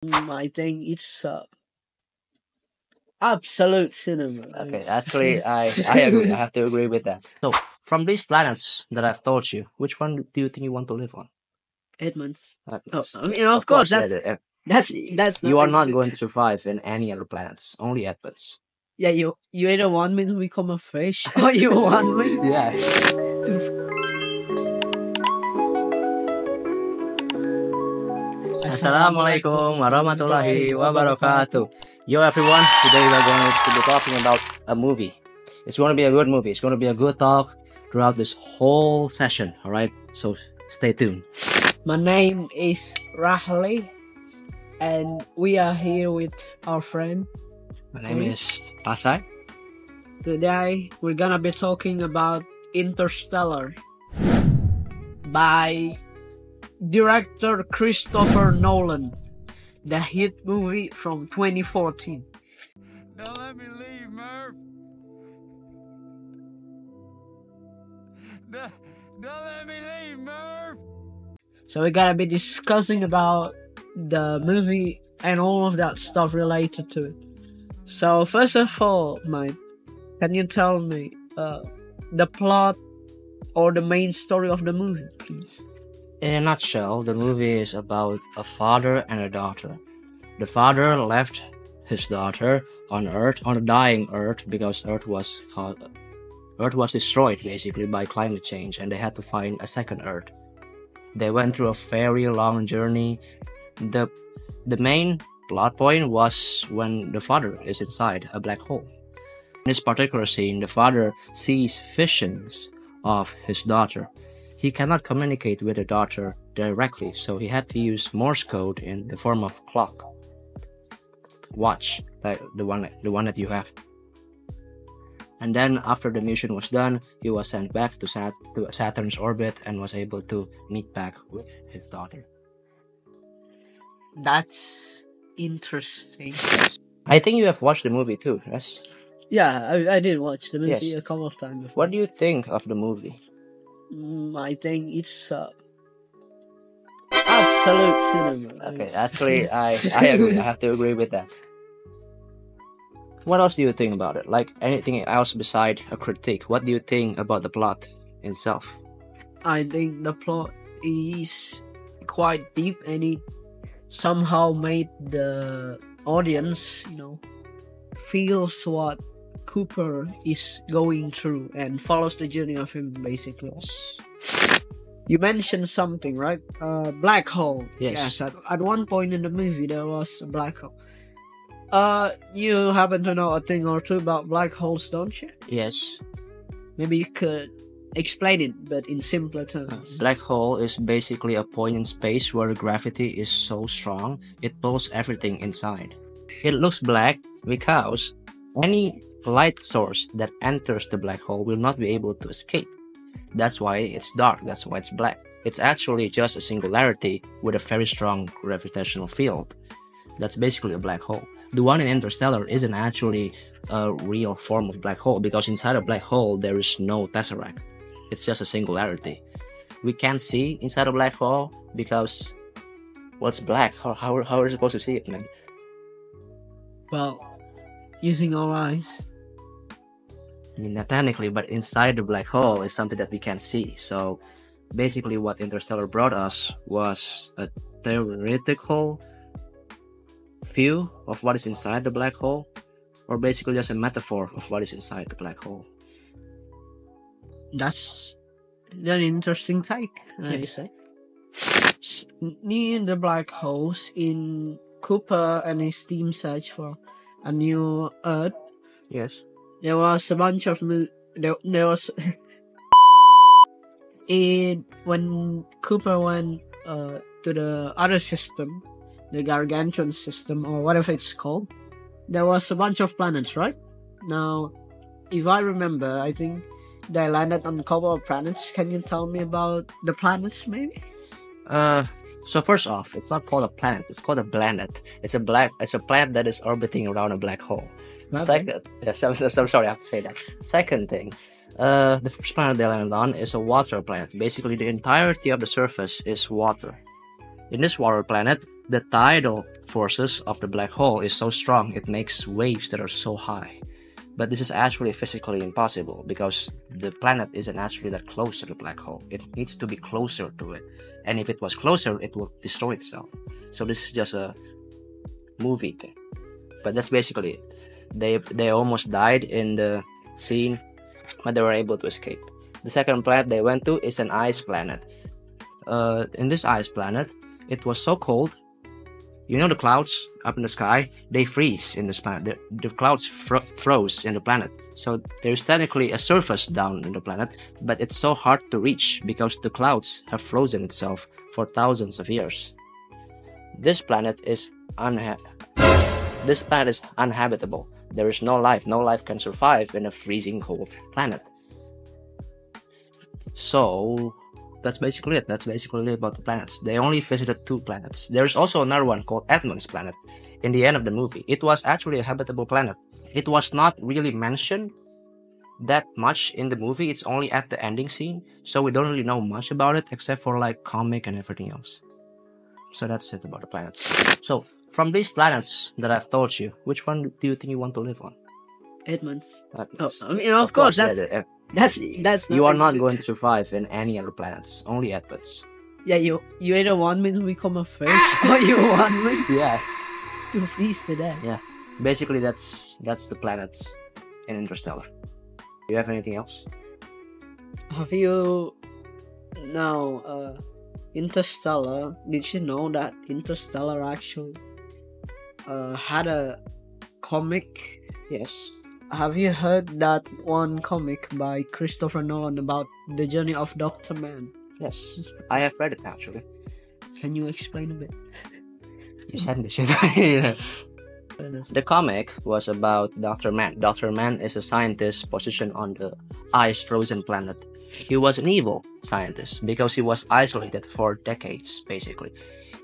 I think it's absolute cinema. Okay, actually, I agree. I have to agree with that. So, from these planets that I've told you, which one do you think you want to live on? Edmonds. Atlas. I mean, of course, yeah, that's you are nothing not to- going to survive in any other planets, only Atlas. Yeah, you either want me to become a fish or you want me Yeah. to. Assalamualaikum warahmatullahi wabarakatuh. Yo everyone, today we're going to be talking about a movie. It's going to be a good movie. It's going to be a good talk throughout this whole session, alright? So stay tuned. My name is Rahli, and we are here with our friend. My name is Pasai. Today we're gonna be talking about Interstellar by director Christopher Nolan, the hit movie from 2014. Don't let me leave, Murph. Don't let me leave, Murph. So we're gonna be discussing about the movie and all of that stuff related to it. So first of all, Mike, can you tell me the plot or the main story of the movie, please? In a nutshell, the movie is about a father and a daughter. The father left his daughter on Earth, on a dying Earth, because Earth was destroyed basically by climate change, and they had to find a second Earth. They went through a very long journey. The main plot point was when the father is inside a black hole. In this particular scene, the father sees visions of his daughter. He cannot communicate with the daughter directly, so he had to use Morse code in the form of clock. Watch, like the one that you have. And then after the mission was done, he was sent back to Saturn's orbit and was able to meet back with his daughter. That's interesting. I think you have watched the movie too, yes? Yeah, I did watch the movie Yes. a couple of times before. What do you think of the movie? I think it's absolute cinema. Okay, actually, I agree. I have to agree with that. What else do you think about it? Like anything else beside a critique? What do you think about the plot itself? I think the plot is quite deep, and it somehow made the audience, feels what Cooper is going through and follows the journey of him, basically. You mentioned something, right? Black hole. Yes. At one point in the movie, there was a black hole. You happen to know a thing or two about black holes, don't you? Yes. Maybe you could explain it, but in simpler terms. Black hole is basically a point in space where gravity is so strong, it pulls everything inside. It looks black because any light source that enters the black hole will not be able to escape. That's why it's dark, that's why it's black. It's actually just a singularity with a very strong gravitational field. That's basically a black hole. The one in Interstellar isn't actually a real form of black hole, because inside a black hole there is no tesseract. It's just a singularity. We can't see inside a black hole because, well, it's black. How are we supposed to see it, man? Well, using our eyes. I mean, not technically, but inside the black hole is something that we can't see. So basically what Interstellar brought us was a theoretical view of what is inside the black hole, or basically just a metaphor of what is inside the black hole. That's an interesting take, I say. Near the black holes, in Cooper and his team search for a new Earth, Yes. there was a bunch of there was when Cooper went to the other system, the Gargantuan system, or whatever it's called, there was a bunch of planets, right? Now, if I remember, I think they landed on a couple of planets. Can you tell me about the planets, maybe? So first off, it's not called a planet, it's called a planet. It's a planet that is orbiting around a black hole. Okay. Second, yes, I'm sorry, I have to say that. Second thing, the first planet they landed on is a water planet. Basically, the entirety of the surface is water. In this water planet, the tidal forces of the black hole is so strong it makes waves that are so high. But this is actually physically impossible because the planet isn't actually that close to the black hole. It needs to be closer to it. And if it was closer, it will destroy itself. So this is just a movie thing. But that's basically it. They almost died in the scene, but they were able to escape. The second planet they went to is an ice planet. In this ice planet, it was so cold. You know the clouds up in the sky? They freeze in this planet. The clouds froze in the planet. So there's technically a surface down in the planet, but it's so hard to reach because the clouds have frozen itself for thousands of years. This planet is uninhabitable. There is no life. No life can survive in a freezing cold planet. So that's basically it. That's basically about the planets. They only visited 2 planets. There's also another one called Edmund's planet in the end of the movie. It was actually a habitable planet. It was not really mentioned that much in the movie. It's only at the ending scene, so we don't really know much about it except for like comic and everything else. So that's it about the planets. So from these planets that I've told you, which one do you think you want to live on? Edmonds. Edmonds. I mean, of course, that's you are not going to survive in any other planets, only Edmonds. Yeah, you either want me to become a fish or you want me Yeah, to freeze to death. yeah. Basically, that's the planets in Interstellar. Do you have anything else? Have you now Interstellar? Did you know that Interstellar actually had a comic? Yes. Have you heard that one comic by Christopher Nolan about the journey of Dr. Man? Yes. I have read it actually. Can you explain a bit? You sent the shit. The comic was about Dr. Man. Dr. Man is a scientist positioned on the ice-frozen planet. He was an evil scientist because he was isolated for decades, basically.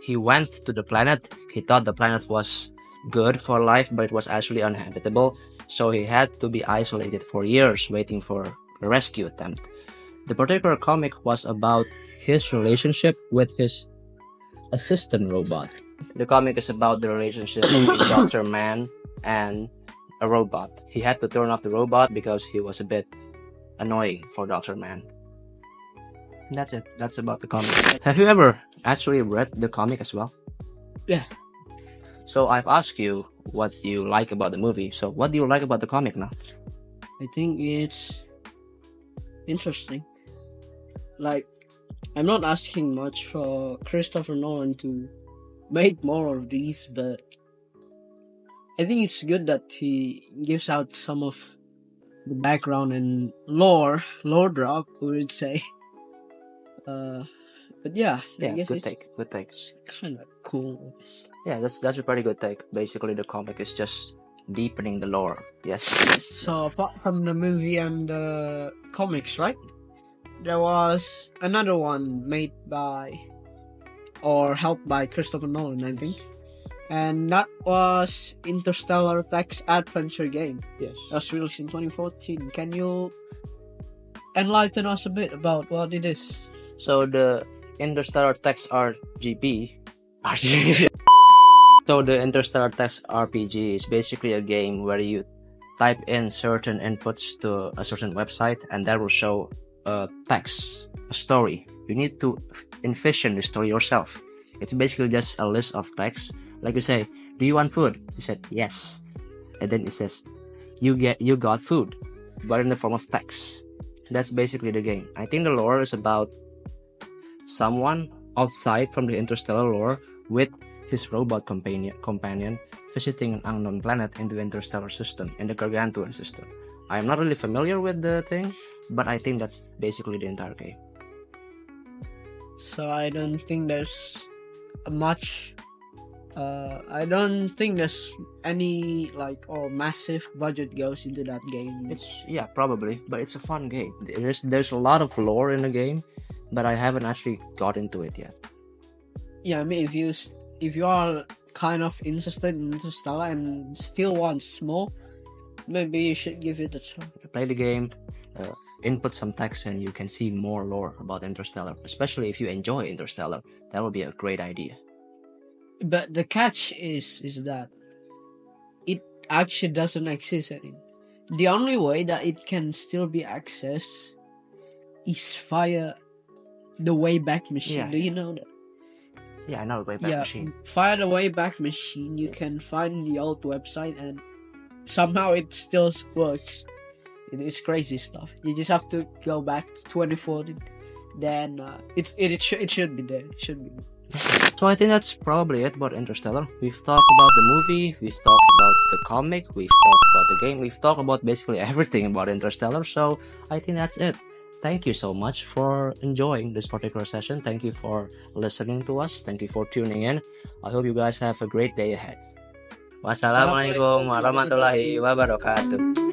He went to the planet. He thought the planet was good for life, but it was actually uninhabitable. So he had to be isolated for years, waiting for a rescue attempt. The particular comic was about his relationship with his assistant robot. The comic is about the relationship between Dr. Man and a robot. He had to turn off the robot because he was a bit annoying for Dr. Man. And that's it. That's about the comic. Have you ever actually read the comic as well? Yeah. So I've asked you what you like about the movie. So what do you like about the comic now? I think it's interesting. Like, I'm not asking much for Christopher Nolan to make more of these, but I think it's good that he gives out some of the background and lore drop, we would say. But yeah, I guess good it's take. Good takes. kind of cool. Yeah, that's a pretty good take. Basically, the comic is just deepening the lore. Yes. So apart from the movie and the comics, right? There was another one made by or helped by Christopher Nolan, I think. And that was Interstellar Text Adventure Game. Yes. That was released in 2014. Can you enlighten us a bit about what it is? So the Interstellar Text RPG. So the Interstellar Text RPG is basically a game where you type in certain inputs to a certain website and that will show a text, a story. You need to envision the story yourself. It's basically just a list of text. Like you say, do you want food? You said yes. And then it says, you got food, but in the form of text. That's basically the game. I think the lore is about someone outside from the interstellar lore with his robot companion visiting an unknown planet in the interstellar system, in the Gargantuan system. I'm not really familiar with the thing, but I think that's basically the entire game. So I don't think there's much. I don't think there's any massive budget goes into that game. It's probably, but it's a fun game. There's a lot of lore in the game, but I haven't actually got into it yet. Yeah, I mean, if you are kind of interested in Interstellar and still want more, maybe you should give it a try. Play the game, input some text, and you can see more lore about Interstellar. Especially if you enjoy Interstellar, that would be a great idea. But the catch is that it actually doesn't exist anymore. The only way that it can still be accessed is via the Wayback Machine. Yeah, Do you know that? Yeah, I know the Wayback Yeah, Machine. via the Wayback Machine, you Yes. can find the old website, and somehow it still works. It's crazy stuff. You just have to go back to 2014. Then it should be there. It should be. So I think that's probably it about Interstellar. We've talked about the movie, we've talked about the comic, we've talked about the game, we've talked about basically everything about Interstellar. So I think that's it. Thank you so much for enjoying this particular session. Thank you for listening to us. Thank you for tuning in. I hope you guys have a great day ahead. Wassalamualaikum warahmatullahi wabarakatuh.